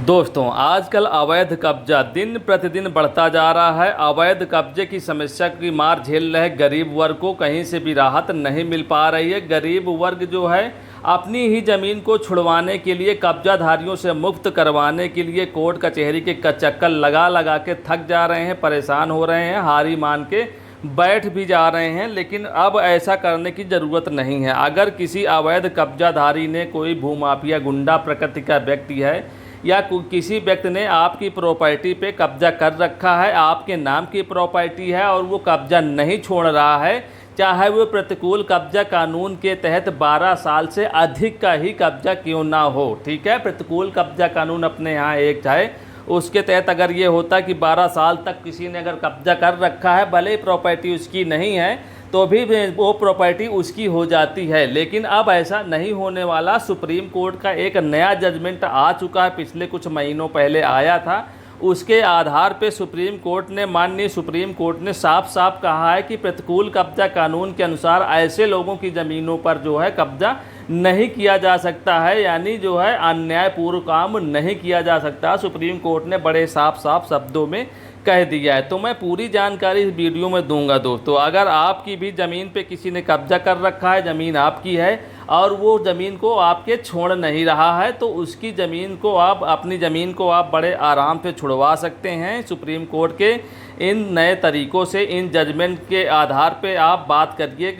दोस्तों, आजकल अवैध कब्जा दिन प्रतिदिन बढ़ता जा रहा है। अवैध कब्जे की समस्या की मार झेल रहे गरीब वर्ग को कहीं से भी राहत नहीं मिल पा रही है। गरीब वर्ग जो है अपनी ही ज़मीन को छुड़वाने के लिए, कब्जाधारियों से मुक्त करवाने के लिए कोर्ट कचहरी के चक्कर लगा लगा के थक जा रहे हैं, परेशान हो रहे हैं, हारी मान के बैठ भी जा रहे हैं। लेकिन अब ऐसा करने की ज़रूरत नहीं है। अगर किसी अवैध कब्जाधारी ने, कोई भूमाफिया गुंडा प्रकृति का व्यक्ति है या किसी व्यक्ति ने आपकी प्रॉपर्टी पे कब्जा कर रखा है, आपके नाम की प्रॉपर्टी है और वो कब्जा नहीं छोड़ रहा है, चाहे वो प्रतिकूल कब्जा कानून के तहत 12 साल से अधिक का ही कब्जा क्यों ना हो, ठीक है। प्रतिकूल कब्जा कानून अपने यहाँ एक है, उसके तहत अगर ये होता कि 12 साल तक किसी ने अगर कब्जा कर रखा है, भले ही प्रॉपर्टी उसकी नहीं है तो भी वो प्रॉपर्टी उसकी हो जाती है। लेकिन अब ऐसा नहीं होने वाला। सुप्रीम कोर्ट का एक नया जजमेंट आ चुका है, पिछले कुछ महीनों पहले आया था। उसके आधार पे माननीय सुप्रीम कोर्ट ने साफ साफ कहा है कि प्रतिकूल कब्जा कानून के अनुसार ऐसे लोगों की ज़मीनों पर जो है कब्जा नहीं किया जा सकता है, यानी जो है अन्यायपूर्ण काम नहीं किया जा सकता। सुप्रीम कोर्ट ने बड़े साफ साफ शब्दों में कह दिया है। तो मैं पूरी जानकारी इस वीडियो में दूंगा दोस्तों। अगर आपकी भी ज़मीन पे किसी ने कब्जा कर रखा है, ज़मीन आपकी है और वो ज़मीन को आपके छोड़ नहीं रहा है, तो उसकी ज़मीन को आप, अपनी ज़मीन को आप बड़े आराम से छुड़वा सकते हैं। सुप्रीम कोर्ट के इन नए तरीक़ों से, इन जजमेंट के आधार पे आप बात करिए,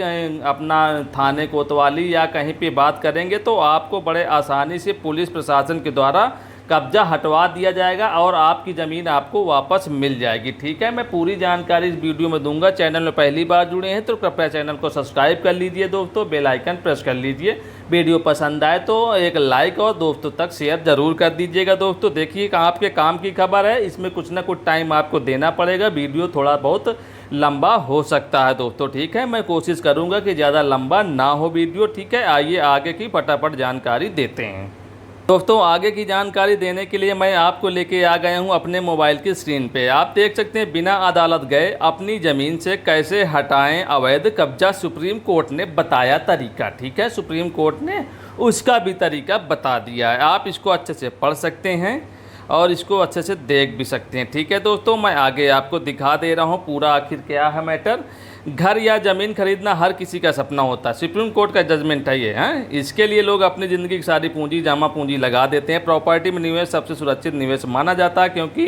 अपना थाने कोतवाली या कहीं पे बात करेंगे तो आपको बड़े आसानी से पुलिस प्रशासन के द्वारा कब्जा हटवा दिया जाएगा और आपकी ज़मीन आपको वापस मिल जाएगी, ठीक है। मैं पूरी जानकारी इस वीडियो में दूंगा। चैनल में पहली बार जुड़े हैं तो कृपया चैनल को सब्सक्राइब कर लीजिए दोस्तों, बेल आइकन प्रेस कर लीजिए। वीडियो पसंद आए तो एक लाइक और दोस्तों तक शेयर ज़रूर कर दीजिएगा। दोस्तों देखिए, आपके काम की खबर है, इसमें कुछ ना कुछ टाइम आपको देना पड़ेगा। वीडियो थोड़ा बहुत लंबा हो सकता है दोस्तों, ठीक है। मैं कोशिश करूँगा कि ज़्यादा लंबा ना हो वीडियो, ठीक है। आइए आगे की फटाफट जानकारी देते हैं। दोस्तों, आगे की जानकारी देने के लिए मैं आपको लेके आ गया हूं अपने मोबाइल की स्क्रीन पे। आप देख सकते हैं, बिना अदालत गए अपनी ज़मीन से कैसे हटाएं अवैध कब्जा, सुप्रीम कोर्ट ने बताया तरीका, ठीक है। सुप्रीम कोर्ट ने उसका भी तरीका बता दिया है। आप इसको अच्छे से पढ़ सकते हैं और इसको अच्छे से देख भी सकते हैं, ठीक है। दोस्तों, मैं आगे आपको दिखा दे रहा हूँ पूरा आखिर क्या है मैटर। घर या ज़मीन खरीदना हर किसी का सपना होता है। सुप्रीम कोर्ट का जजमेंट है ये, हैं। इसके लिए लोग अपनी ज़िंदगी की सारी पूंजी, जमा पूंजी लगा देते हैं। प्रॉपर्टी में निवेश सबसे सुरक्षित निवेश माना जाता है, क्योंकि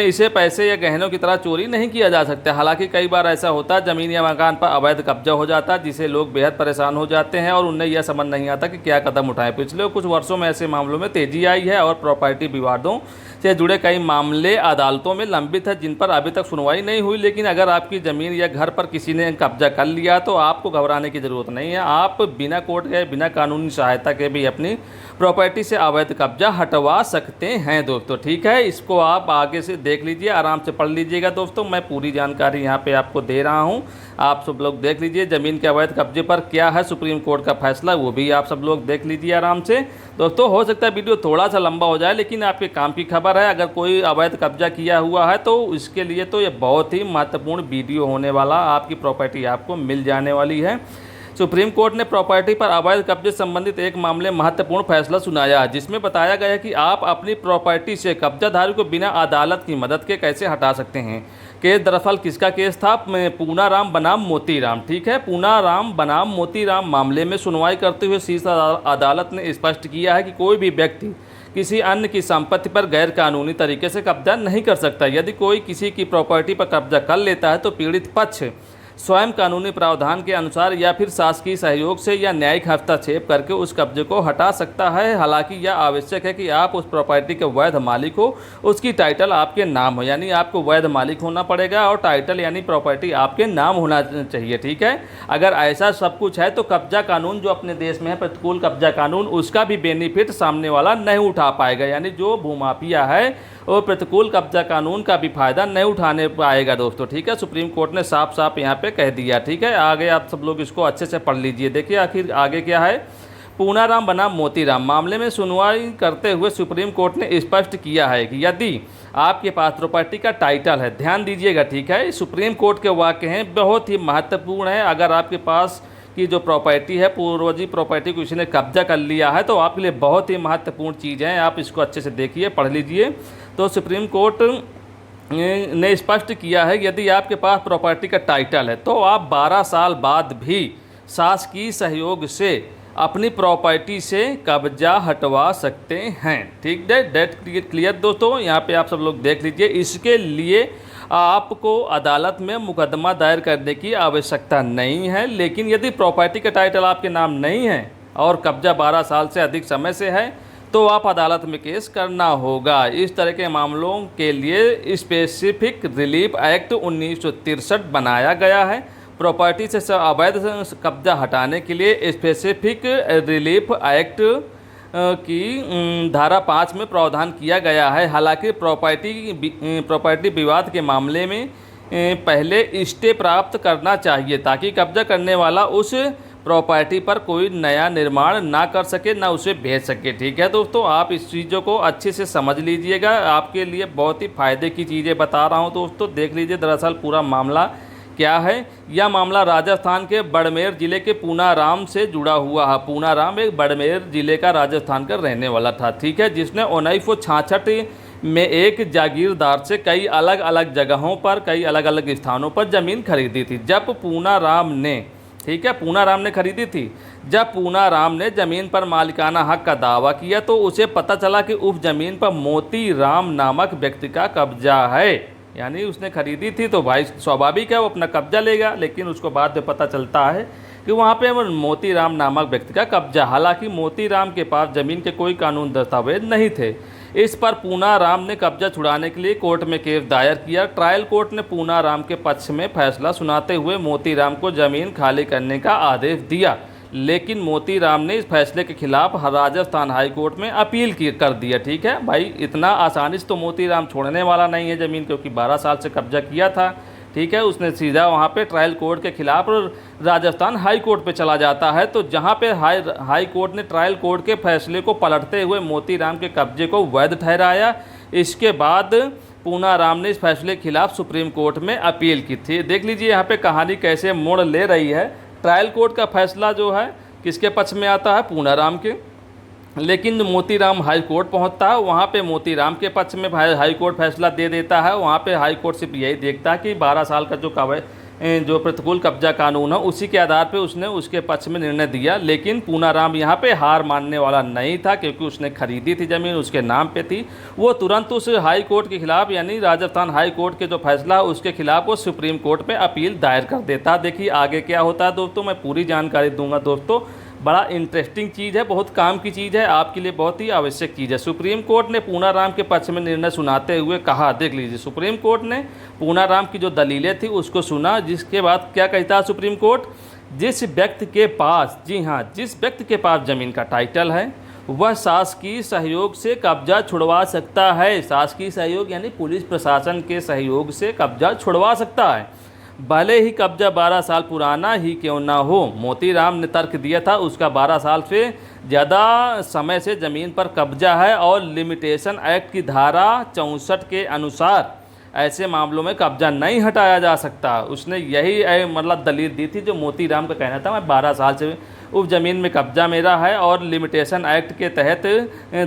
इसे पैसे या गहनों की तरह चोरी नहीं किया जा सकता। हालांकि कई बार ऐसा होता है, ज़मीन या मकान पर अवैध कब्जा हो जाता है, जिससे लोग बेहद परेशान हो जाते हैं और उन्हें यह समझ नहीं आता कि क्या कदम उठाएं। पिछले कुछ वर्षों में ऐसे मामलों में तेज़ी आई है और प्रॉपर्टी विवादों से जुड़े कई मामले अदालतों में लंबित है, जिन पर अभी तक सुनवाई नहीं हुई। लेकिन अगर आपकी ज़मीन या घर पर किसी ने कब्जा कर लिया तो आपको घबराने की ज़रूरत नहीं है। आप बिना कोर्ट के, बिना कानूनी सहायता के भी अपनी प्रॉपर्टी से अवैध कब्जा हटवा सकते हैं दोस्तों, ठीक है। इसको आप आगे से देख लीजिए, आराम से पढ़ लीजिएगा दोस्तों। मैं पूरी जानकारी यहाँ पे आपको दे रहा हूँ, आप सब लोग देख लीजिए। ज़मीन के अवैध कब्जे पर क्या है सुप्रीम कोर्ट का फैसला, वो भी आप सब लोग देख लीजिए आराम से दोस्तों। हो सकता है वीडियो थोड़ा सा लंबा हो जाए, लेकिन आपके काम की खबर है। अगर कोई अवैध कब्जा किया हुआ है तो इसके लिए तो ये बहुत ही महत्वपूर्ण वीडियो होने वाला। आपकी प्रॉपर्टी आपको मिल जाने वाली है। सुप्रीम कोर्ट ने प्रॉपर्टी पर अवैध कब्जे संबंधित एक मामले महत्वपूर्ण फैसला सुनाया है, जिसमें बताया गया है कि आप अपनी प्रॉपर्टी से कब्जाधारी को बिना अदालत की मदद के कैसे हटा सकते हैं। केस दरअसल किसका केस था? पूनाराम बनाम मोतीराम, ठीक है। पूनाराम बनाम मोतीराम मामले में सुनवाई करते हुए शीर्ष अदालत ने स्पष्ट किया है कि कोई भी व्यक्ति किसी अन्य की संपत्ति पर गैर कानूनी तरीके से कब्जा नहीं कर सकता। यदि कोई किसी की प्रॉपर्टी पर कब्जा कर लेता है तो पीड़ित पक्ष स्वयं कानूनी प्रावधान के अनुसार या फिर शासकीय सहयोग से या न्यायिक हस्तक्षेप करके उस कब्जे को हटा सकता है। हालांकि यह आवश्यक है कि आप उस प्रॉपर्टी के वैध मालिक हो, उसकी टाइटल आपके नाम हो, यानी आपको वैध मालिक होना पड़ेगा और टाइटल यानी प्रॉपर्टी आपके नाम होना चाहिए, ठीक है। अगर ऐसा सब कुछ है तो कब्जा कानून जो अपने देश में है, प्रतिकूल कब्जा कानून, उसका भी बेनिफिट सामने वाला नहीं उठा पाएगा। यानी जो भूमाफिया है वो प्रतिकूल कब्जा कानून का भी फायदा नहीं उठाने पाएगा दोस्तों, ठीक है। सुप्रीम कोर्ट ने साफ साफ यहाँ पे कह दिया, ठीक है। आगे आप सब लोग इसको अच्छे से पढ़ लीजिए। देखिए आखिर आगे क्या है। पूनाराम बनाम मोतीराम मामले में सुनवाई करते हुए सुप्रीम कोर्ट ने स्पष्ट किया है कि यदि आपके पास प्रॉपर्टी का टाइटल है, ध्यान दीजिएगा, ठीक है। सुप्रीम कोर्ट के वाक्य हैं, बहुत ही महत्वपूर्ण है। अगर आपके पास की जो प्रॉपर्टी है, पूर्वजी प्रॉपर्टी को किसी ने कब्जा कर लिया है, तो आपके लिए बहुत ही महत्वपूर्ण चीज़ है। आप इसको अच्छे से देखिए, पढ़ लीजिए। तो सुप्रीम कोर्ट ने स्पष्ट किया है कि यदि आपके पास प्रॉपर्टी का टाइटल है तो आप 12 साल बाद भी शासकीय सहयोग से अपनी प्रॉपर्टी से कब्जा हटवा सकते हैं। ठीक है, डेट क्लियर दोस्तों, यहाँ पे आप सब लोग देख लीजिए। इसके लिए आपको अदालत में मुकदमा दायर करने की आवश्यकता नहीं है, लेकिन यदि प्रॉपर्टी का टाइटल आपके नाम नहीं है और कब्जा 12 साल से अधिक समय से है तो आप अदालत में केस करना होगा। इस तरह के मामलों के लिए स्पेसिफिक रिलीफ एक्ट 1963 बनाया गया है। प्रॉपर्टी से अवैध कब्जा हटाने के लिए स्पेसिफिक रिलीफ एक्ट की धारा 5 में प्रावधान किया गया है। हालांकि प्रॉपर्टी विवाद के मामले में पहले स्टे प्राप्त करना चाहिए ताकि कब्जा करने वाला उस प्रॉपर्टी पर कोई नया निर्माण ना कर सके, ना उसे बेच सके। ठीक है दोस्तों, आप इस चीज़ों को अच्छे से समझ लीजिएगा, आपके लिए बहुत ही फ़ायदे की चीज़ें बता रहा हूं दोस्तों। देख लीजिए दरअसल पूरा मामला क्या है। यह मामला राजस्थान के बाड़मेर ज़िले के पूनाराम से जुड़ा हुआ है। पूनाराम एक बाड़मेर ज़िले का राजस्थान का रहने वाला था। ठीक है, जिसने 1966 में एक जागीरदार से कई अलग अलग जगहों पर, कई अलग अलग स्थानों पर ज़मीन खरीदी थी। जब पूनाराम ने खरीदी थी। जब पूनाराम ने ज़मीन पर मालिकाना हक का दावा किया तो उसे पता चला कि उस ज़मीन पर मोती राम नामक व्यक्ति का कब्जा है। यानी उसने खरीदी थी तो भाई स्वाभाविक है वो अपना कब्जा लेगा, लेकिन उसको बाद में पता चलता है कि वहाँ पे मोती राम नामक व्यक्ति का कब्जा। हालांकि मोती राम के पास ज़मीन के कोई कानून दस्तावेज नहीं थे। इस पर पूनाराम ने कब्जा छुड़ाने के लिए कोर्ट में केस दायर किया। ट्रायल कोर्ट ने पूनाराम के पक्ष में फैसला सुनाते हुए मोतीराम को ज़मीन खाली करने का आदेश दिया, लेकिन मोतीराम ने इस फैसले के खिलाफ राजस्थान हाई कोर्ट में अपील कर दिया। ठीक है भाई, इतना आसानी से तो मोतीराम छोड़ने वाला नहीं है ज़मीन, क्योंकि 12 साल से कब्जा किया था। ठीक है, उसने सीधा वहाँ पे ट्रायल कोर्ट के खिलाफ राजस्थान हाई कोर्ट पे चला जाता है। तो जहाँ पे हाई कोर्ट ने ट्रायल कोर्ट के फैसले को पलटते हुए मोतीराम के कब्जे को वैध ठहराया। इसके बाद पूनाराम ने इस फैसले के खिलाफ सुप्रीम कोर्ट में अपील की थी। देख लीजिए यहाँ पे कहानी कैसे मोड़ ले रही है। ट्रायल कोर्ट का फैसला जो है किसके पक्ष में आता है? पूनाराम के। लेकिन मोतीराम हाई कोर्ट पहुंचता है, वहाँ पे मोतीराम के पक्ष में हाई कोर्ट फैसला दे देता है। वहाँ पे हाई कोर्ट सिर्फ यही देखता है कि 12 साल का जो प्रतिकूल कब्जा कानून है उसी के आधार पे उसने उसके पक्ष में निर्णय दिया। लेकिन पूनाराम यहाँ पे हार मानने वाला नहीं था, क्योंकि उसने खरीदी थी ज़मीन, उसके नाम पे थी। वो तुरंत उस हाई कोर्ट के खिलाफ, यानी राजस्थान हाई कोर्ट के जो फैसला है उसके खिलाफ वो सुप्रीम कोर्ट में अपील दायर कर देता। देखिए आगे क्या होता है दोस्तों, मैं पूरी जानकारी दूंगा दोस्तों। बड़ा इंटरेस्टिंग चीज़ है, बहुत काम की चीज़ है, आपके लिए बहुत ही आवश्यक चीज़ है। सुप्रीम कोर्ट ने पूनाराम के पक्ष में निर्णय सुनाते हुए कहा, देख लीजिए, सुप्रीम कोर्ट ने पूनाराम की जो दलीलें थी उसको सुना। जिसके बाद क्या कहता है सुप्रीम कोर्ट? जिस व्यक्ति के पास, जी हाँ, जिस व्यक्ति के पास ज़मीन का टाइटल है वह शासकीय सहयोग से कब्जा छुड़वा सकता है। शासकीय सहयोग यानी पुलिस प्रशासन के सहयोग से कब्जा छुड़वा सकता है, भले ही कब्जा 12 साल पुराना ही क्यों ना हो। मोतीराम ने तर्क दिया था उसका 12 साल से ज़्यादा समय से ज़मीन पर कब्जा है और लिमिटेशन एक्ट की धारा 64 के अनुसार ऐसे मामलों में कब्जा नहीं हटाया जा सकता। उसने यही मतलब दलील दी थी जो मोतीराम का कहना था, मैं 12 साल से उस ज़मीन में कब्जा मेरा है और लिमिटेशन एक्ट के तहत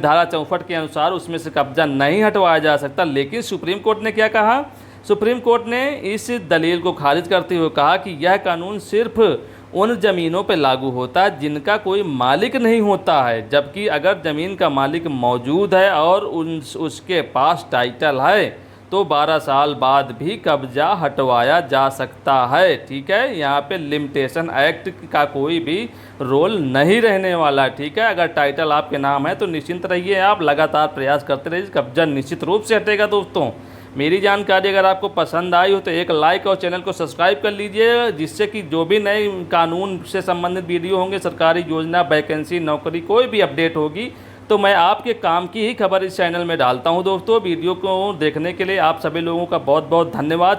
धारा 64 के अनुसार उसमें से कब्जा नहीं हटवाया जा सकता। लेकिन सुप्रीम कोर्ट ने क्या कहा? सुप्रीम कोर्ट ने इस दलील को खारिज करते हुए कहा कि यह कानून सिर्फ उन ज़मीनों पर लागू होता है जिनका कोई मालिक नहीं होता है, जबकि अगर ज़मीन का मालिक मौजूद है और उसके पास टाइटल है तो 12 साल बाद भी कब्जा हटवाया जा सकता है। ठीक है, यहाँ पे लिमिटेशन एक्ट का कोई भी रोल नहीं रहने वाला। ठीक है, अगर टाइटल आपके नाम है तो निश्चिंत रहिए, आप लगातार प्रयास करते रहिए, कब्जा निश्चित रूप से हटेगा। दोस्तों मेरी जानकारी अगर आपको पसंद आई हो तो एक लाइक और चैनल को सब्सक्राइब कर लीजिए, जिससे कि जो भी नए कानून से संबंधित वीडियो होंगे, सरकारी योजना, वैकेंसी, नौकरी, कोई भी अपडेट होगी तो मैं आपके काम की ही खबर इस चैनल में डालता हूं। दोस्तों वीडियो को देखने के लिए आप सभी लोगों का बहुत बहुत धन्यवाद।